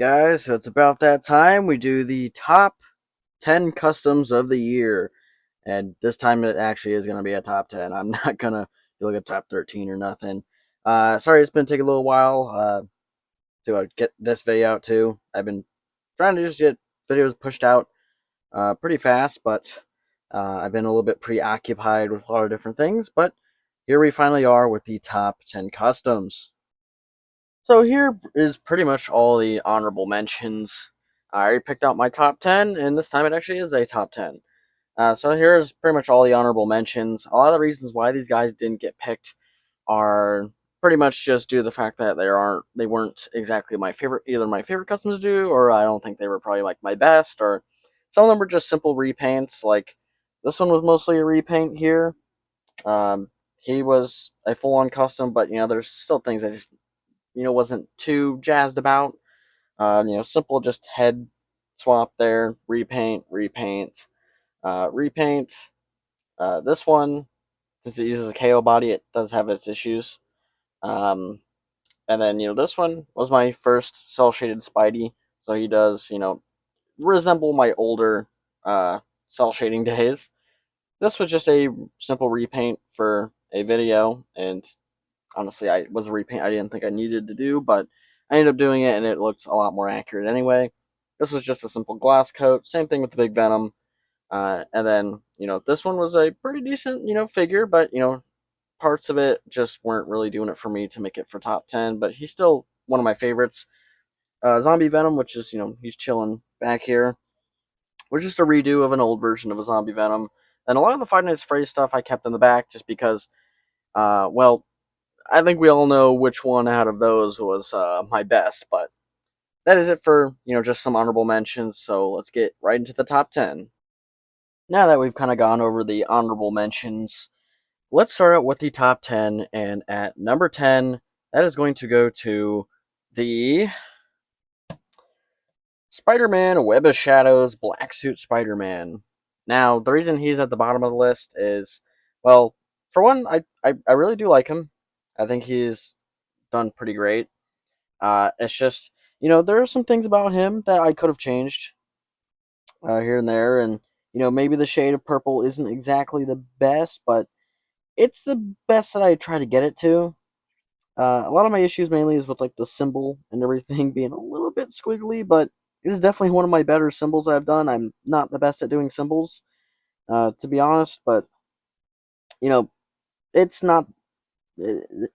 Guys, so it's about that time we do the top 10 customs of the year. And this time it actually is going to be a top 10. I'm not going to look at top 13 or nothing. Sorry, it's been taking a little while to get this video out too. I've been trying to just get videos pushed out pretty fast, but I've been a little bit preoccupied with a lot of different things. But here we finally are with the top 10 customs. So here is pretty much all the honorable mentions. I already picked out my top 10, and this time it actually is a top 10. So here's pretty much all the honorable mentions. A lot of the reasons why these guys didn't get picked are pretty much just due to the fact that they weren't exactly my favorite, either my favorite customs to do, or I don't think they were probably like my best, or some of them were just simple repaints. Like this one was mostly a repaint here. Um, he was a full-on custom, but there's still things I just wasn't too jazzed about. Simple just head swap there, repaint, repaint, repaint. This one, since it uses a KO body, it does have its issues. Um, and then, this one was my first cell shaded Spidey, so he does, resemble my older cell shading days. This was just a simple repaint for a video, and honestly, I was a repaint I didn't think I needed to do, but I ended up doing it, and it looks a lot more accurate anyway. This was just a simple glass coat. Same thing with the Big Venom. And then, this one was a pretty decent, figure, but, parts of it just weren't really doing it for me to make it for top 10, but he's still one of my favorites. Zombie Venom, which is, he's chilling back here, was just a redo of an old version of a Zombie Venom. And a lot of the Five Nights at Freddy's stuff I kept in the back just because, well, I think we all know which one out of those was my best, but that is it for, just some honorable mentions, so let's get right into the top 10. Now that we've kind of gone over the honorable mentions, let's start out with the top 10, and at number 10, that is going to go to the Spider-Man Web of Shadows Black Suit Spider-Man. Now, the reason he's at the bottom of the list is, well, for one, I really do like him. I think he's done pretty great. It's just, there are some things about him that I could have changed here and there, and maybe the shade of purple isn't exactly the best, but it's the best that I try to get it to. A lot of my issues mainly is with like the symbol and everything being a little bit squiggly, but it is definitely one of my better symbols I've done. I'm not the best at doing symbols, to be honest, but you know, it's not. uh,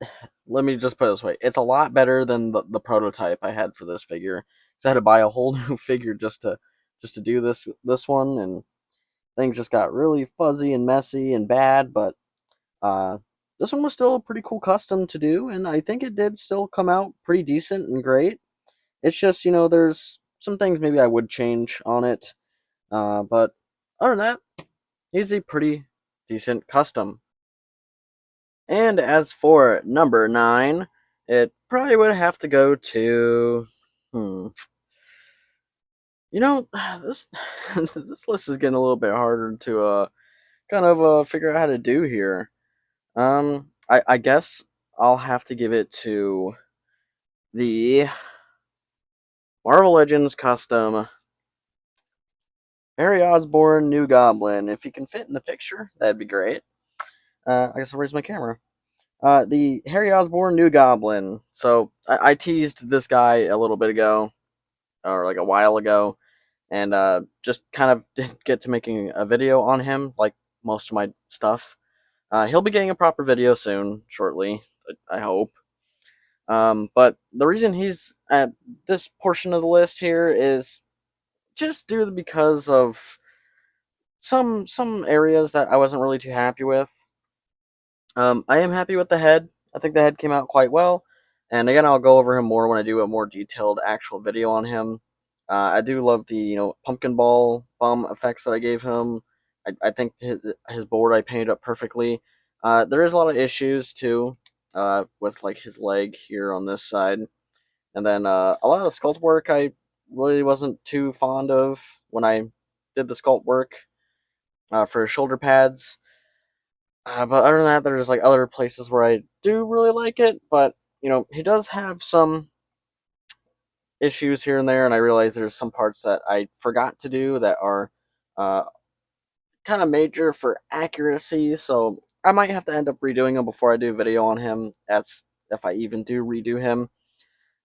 Let me just put it this way: it's a lot better than the prototype I had for this figure. Cause I had to buy a whole new figure just to do this one, and things just got really fuzzy and messy and bad. But uh, this one was still a pretty cool custom to do, and I think it did still come out pretty decent and great. It's just there's some things maybe I would change on it, but other than that, he's a pretty decent custom. And as for number 9, it probably would have to go to. Hmm. This this list is getting a little bit harder to kind of figure out how to do here. I guess I'll have to give it to the Marvel Legends custom Harry Osborn New Goblin. If he can fit in the picture, that'd be great. I guess I'll raise my camera. The Harry Osborn New Goblin. So I teased this guy a little bit ago, or like a while ago, and just kind of didn't get to making a video on him, like most of my stuff. He'll be getting a proper video soon, shortly, I hope. But the reason he's at this portion of the list here is just due because of some areas that I wasn't really too happy with. I am happy with the head. I think the head came out quite well. And again, I'll go over him more when I do a more detailed actual video on him. I do love the pumpkin ball bomb effects that I gave him. I think his board I painted up perfectly. There is a lot of issues too with like his leg here on this side, and then a lot of the sculpt work I really wasn't too fond of when I did the sculpt work for his shoulder pads. But other than that, there's like other places where I do really like it. But he does have some issues here and there, and I realize there's some parts that I forgot to do that are uh, kind of major for accuracy. So I might have to end up redoing him before I do a video on him. That's if I even do redo him.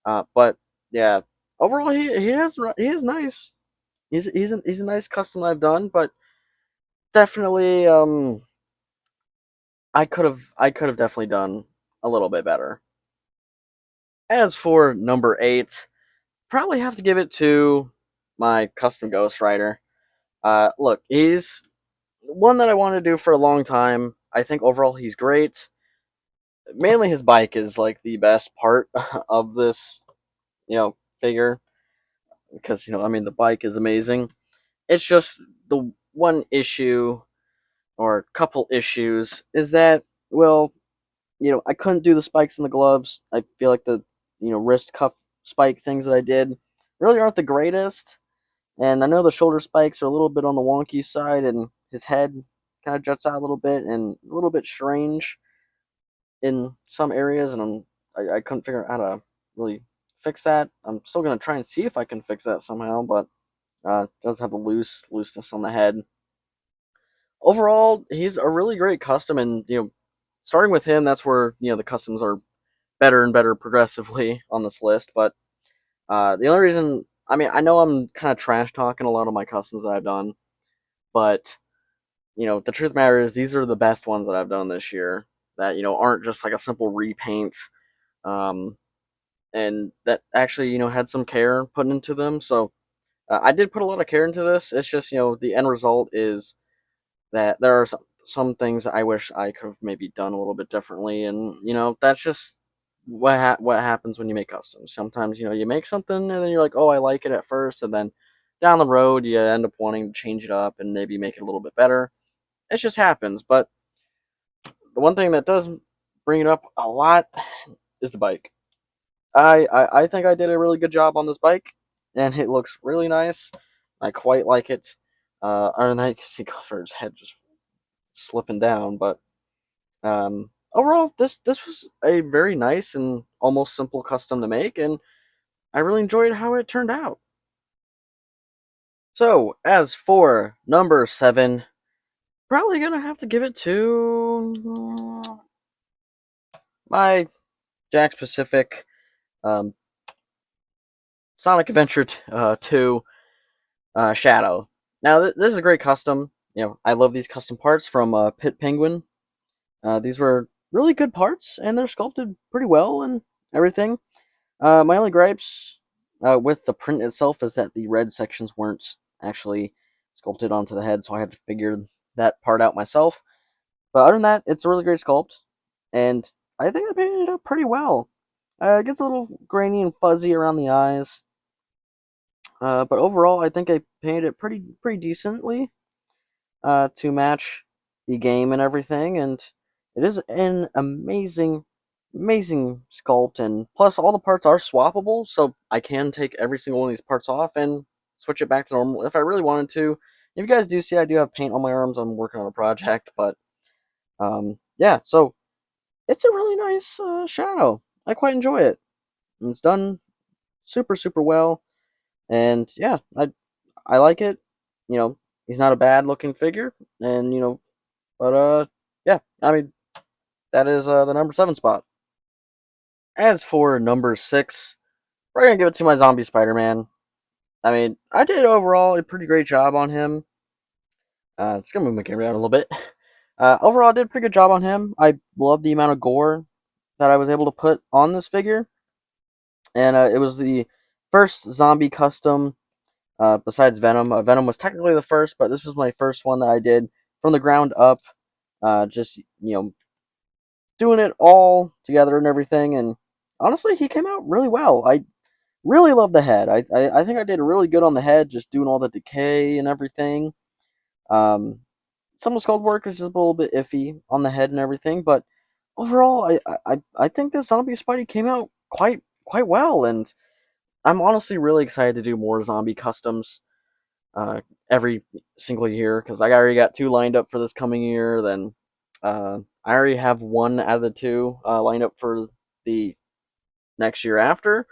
But yeah, overall he is nice. He's a nice custom I've done, but definitely I could have definitely done a little bit better. As for number 8, probably have to give it to my custom Ghost Rider. Look, he's one that I wanted to do for a long time. I think overall he's great. Mainly his bike is like the best part of this, figure because I mean the bike is amazing. It's just the one issue or couple issues is that, well, I couldn't do the spikes in the gloves. I feel like the wrist cuff spike things that I did really aren't the greatest. And I know the shoulder spikes are a little bit on the wonky side, and his head kind of juts out a little bit and a little bit strange in some areas. And I couldn't figure out how to really fix that. I'm still gonna try and see if I can fix that somehow, but it does have the looseness on the head. Overall, he's a really great custom, and starting with him, that's where the customs are better and better progressively on this list. But the only reason, I mean, I know I'm kind of trash talking a lot of my customs that I've done, but the truth of the matter is these are the best ones that I've done this year that aren't just like a simple repaint, um, and that actually had some care put into them. So I did put a lot of care into this. It's just the end result is that there are some things I wish I could have maybe done a little bit differently, and that's just what happens when you make customs. Sometimes you make something and then you're like, oh, I like it at first, and then down the road you end up wanting to change it up and maybe make it a little bit better. It just happens. But the one thing that does bring it up a lot is the bike. I think I did a really good job on this bike, and it looks really nice. I quite like it. Other than that, you can see Custer's head just slipping down, but overall, this was a very nice and almost simple custom to make, and I really enjoyed how it turned out. So, as for number 7, probably gonna have to give it to my Jakks Pacific um, Sonic Adventure 2 Shadow. Now, this is a great custom. I love these custom parts from Pit Penguin. These were really good parts, and they're sculpted pretty well and everything. My only gripes with the print itself is that the red sections weren't actually sculpted onto the head, so I had to figure that part out myself. But other than that, it's a really great sculpt, and I think I painted it up pretty well. It gets a little grainy and fuzzy around the eyes, but overall, I think I painted it pretty decently to match the game and everything, and it is an amazing sculpt, and plus all the parts are swappable, so I can take every single one of these parts off and switch it back to normal if I really wanted to. If you guys do see, I do have paint on my arms. I'm working on a project, but yeah, so it's a really nice shadow. I quite enjoy it. And it's done super well, and yeah, I like it. He's not a bad looking figure, and but yeah, I mean that is the number 7 spot. As for number 6, we're gonna give it to my zombie Spider-Man. I mean, I did overall a pretty great job on him. It's gonna move my camera down a little bit. Overall, I did a pretty good job on him. I love the amount of gore that I was able to put on this figure, and it was the first zombie custom besides Venom. Venom was technically the first, but this was my first one that I did from the ground up. Just doing it all together and everything, and honestly, he came out really well. I really love the head. I think I did really good on the head, just doing all the decay and everything. Um, some of the sculpt work is just a little bit iffy on the head and everything, but overall, I think this zombie Spidey came out quite well, and I'm honestly really excited to do more zombie customs uh, every single year because I already got 2 lined up for this coming year. Then I already have 1 out of the 2 lined up for the next year after.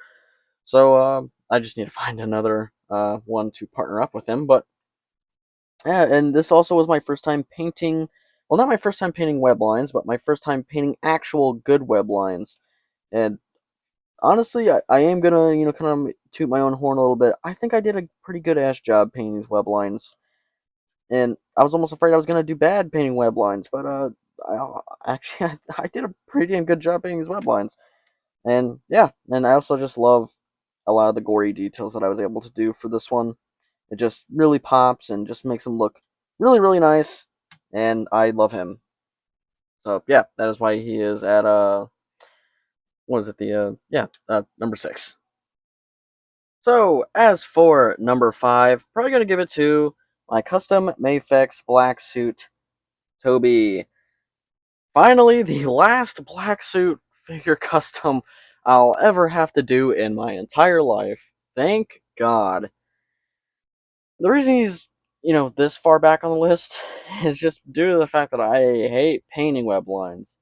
So I just need to find another one to partner up with him. But yeah, and this also was my first time painting. Well, not my first time painting web lines, but my first time painting actual good web lines. And honestly, I am gonna, kind of toot my own horn a little bit. I think I did a pretty good ass job painting these web lines, and I was almost afraid I was gonna do bad painting web lines, but actually, I did a pretty damn good job painting these web lines. And yeah, and I also just love a lot of the gory details that I was able to do for this one. It just really pops and just makes him look really, really nice, and I love him. So yeah, that is why he is at what is it, the number 6. So, as for number 5, probably going to give it to my custom Mafex black suit, Toby. Finally, the last black suit figure custom I'll ever have to do in my entire life. Thank God. The reason he's, this far back on the list is just due to the fact that I hate painting web lines.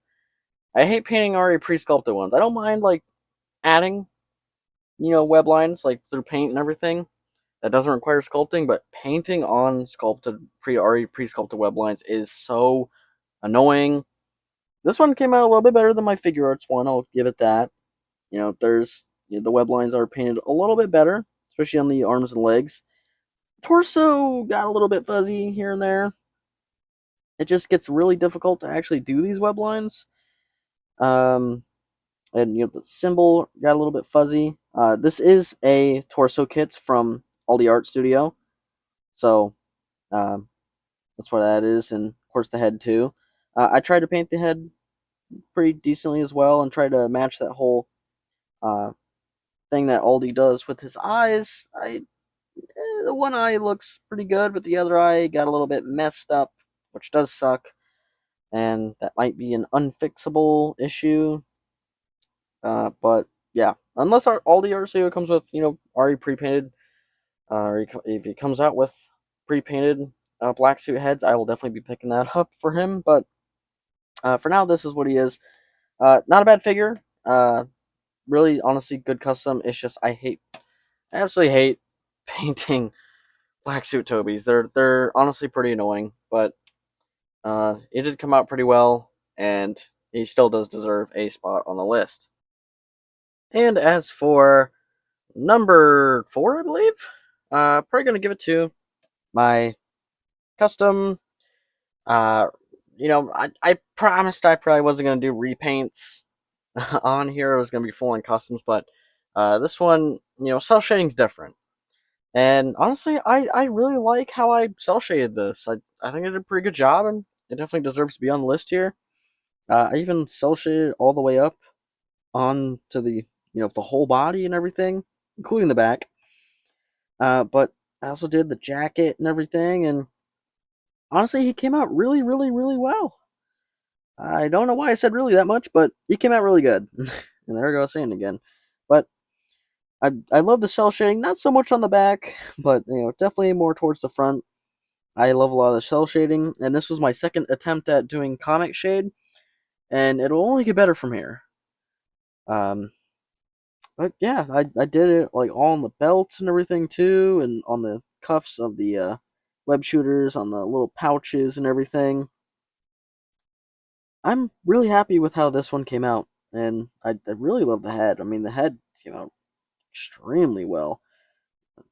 I hate painting already pre-sculpted ones. I don't mind, like, adding, web lines, like, through paint and everything. That doesn't require sculpting, but painting on sculpted already pre-sculpted web lines is so annoying. This one came out a little bit better than my figure arts one. I'll give it that. There's the web lines are painted a little bit better, especially on the arms and legs. Torso got a little bit fuzzy here and there. It just gets really difficult to actually do these web lines. Um, and the symbol got a little bit fuzzy. This is a torso kit from Aldi Art Studio, so um, that's what that is, and of course the head too. I tried to paint the head pretty decently as well, and try to match that whole uh, thing that Aldi does with his eyes. The one eye looks pretty good, but the other eye got a little bit messed up, which does suck, and that might be an unfixable issue. But yeah, unless our Aldi RCO comes with already pre-painted, or if he comes out with pre-painted black suit heads, I will definitely be picking that up for him. But for now, this is what he is. Not a bad figure. Really, honestly, good custom. It's just I absolutely hate painting black suit Tobies. They're honestly pretty annoying, but it did come out pretty well, and he still does deserve a spot on the list. And as for number 4, I believe, probably gonna give it to my custom. Uh, I promised I probably wasn't gonna do repaints on here. It was gonna be full on customs, but this one, cell shading's different. And honestly, I really like how I cell shaded this. I think I did a pretty good job, and it definitely deserves to be on the list here. I even cell shaded all the way up on to the the whole body and everything, including the back. But I also did the jacket and everything, and honestly, he came out really, really, really well. I don't know why I said really that much, but he came out really good. And there I go saying it again. But I love the cell shading, not so much on the back, but definitely more towards the front. I love a lot of the cell shading, and this was my second attempt at doing comic shade, and it'll only get better from here. Um, but yeah, I did it like all on the belts and everything too, and on the cuffs of the web shooters, on the little pouches and everything. I'm really happy with how this one came out, and I really love the head. I mean, the head came out extremely well.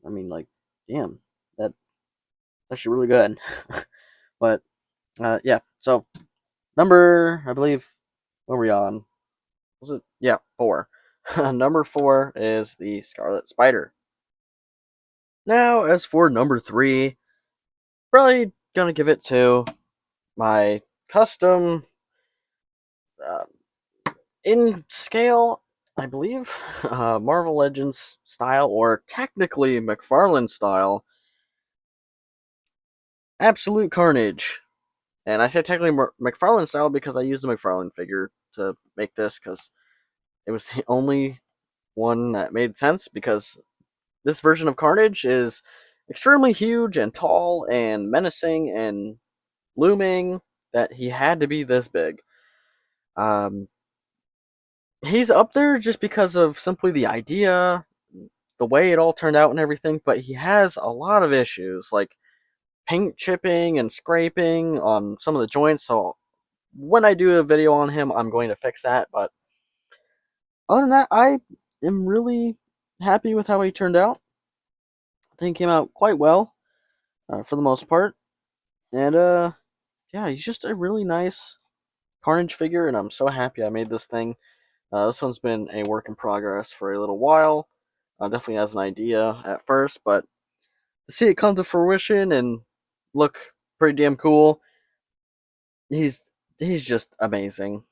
I mean, like, damn, that's actually really good. But yeah, so number, I believe, what were we on? Was it? Yeah, 4. Number 4 is the Scarlet Spider. Now, as for number 3, probably gonna give it to my custom uh, in scale, I believe, Marvel Legends style, or technically McFarlane style, Absolute Carnage. And I say technically McFarlane style because I used the McFarlane figure to make this, because it was the only one that made sense, because this version of Carnage is extremely huge and tall and menacing and looming, that he had to be this big. Um, he's up there just because of simply the idea, the way it all turned out and everything, but he has a lot of issues, like paint chipping and scraping on some of the joints. So when I do a video on him, I'm going to fix that. But other than that, I am really happy with how he turned out. I think he came out quite well for the most part. And yeah, he's just a really nice Carnage figure, and I'm so happy I made this thing. This one's been a work in progress for a little while. Definitely has an idea at first, but to see it come to fruition and look pretty damn cool, he's he's just amazing.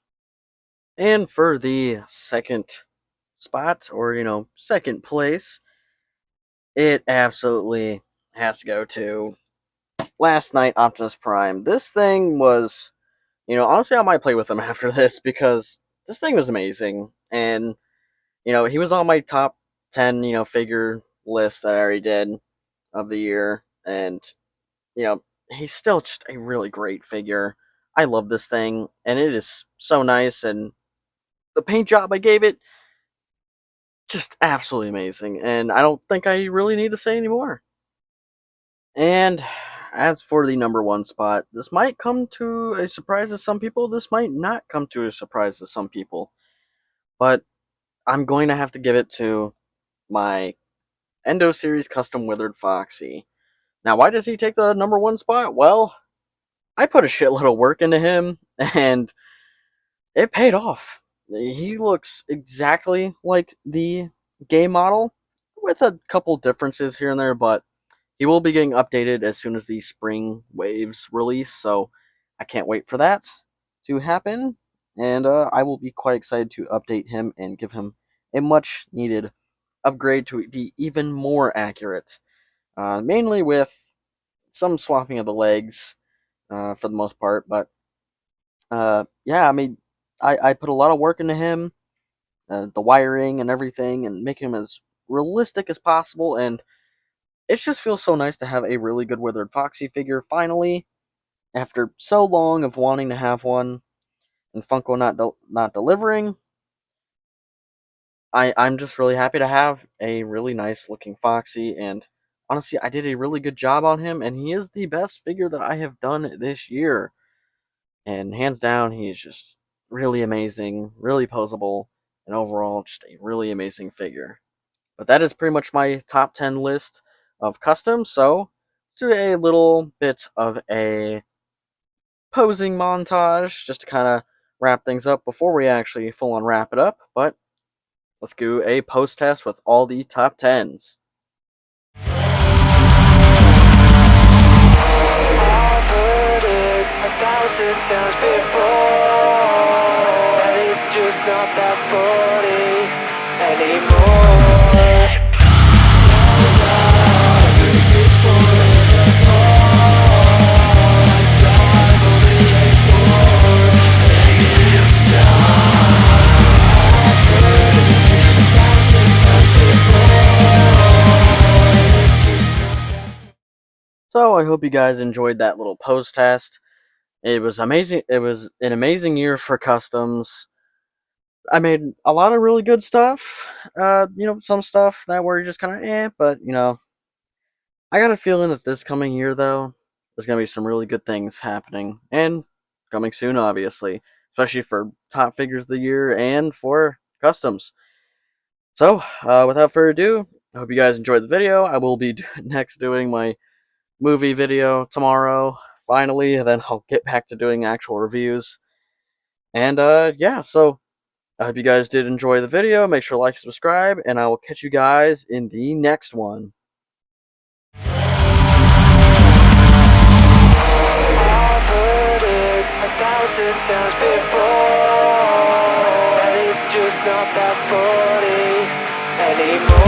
And for the second spot, or second place, it absolutely has to go to Last Knight Optimus Prime. This thing was, honestly, I might play with him after this because this thing was amazing. And, he was on my top 10, figure list that I already did of the year. And, he's still just a really great figure. I love this thing, and it is so nice. And the paint job I gave it, just absolutely amazing. And I don't think I really need to say anymore. And as for the number one spot, this might come to a surprise to some people. This might not come to a surprise to some people. But I'm going to have to give it to my Endo Series Custom Withered Foxy. Now, why does he take the number one spot? Well, I put a shitload of work into him, and it paid off. He looks exactly like the game model, with a couple differences here and there, but he will be getting updated as soon as the Spring Waves release, so I can't wait for that to happen, and I will be quite excited to update him and give him a much needed upgrade to be even more accurate, mainly with some swapping of the legs for the most part, but yeah, I mean, I put a lot of work into him, the wiring and everything, and make him as realistic as possible, and it just feels so nice to have a really good Withered Foxy figure finally, after so long of wanting to have one, and Funko not delivering. I'm just really happy to have a really nice looking Foxy, and honestly, I did a really good job on him, and he is the best figure that I have done this year. And hands down, he's just really amazing, really posable, and overall, just a really amazing figure. But that is pretty much my top 10 list of customs, so let's do a little bit of a posing montage just to kind of wrap things up before we actually full on wrap it up. But let's do a post test with all the top 10s. I've heard it 1,000 times before, and it's just not that funny anymore. So I hope you guys enjoyed that little post test. It was amazing. It was an amazing year for customs. I made a lot of really good stuff. Some stuff that were just kind of but I got a feeling that this coming year, though, there's gonna be some really good things happening and coming soon, obviously, especially for top figures of the year and for customs. So, without further ado, I hope you guys enjoyed the video. I will be next doing my movie video tomorrow, finally, and then I'll get back to doing actual reviews. And yeah, so I hope you guys did enjoy the video. Make sure to like and subscribe, and I will catch you guys in the next one. I've heard it 1,000 times before, and it's just not that funny anymore.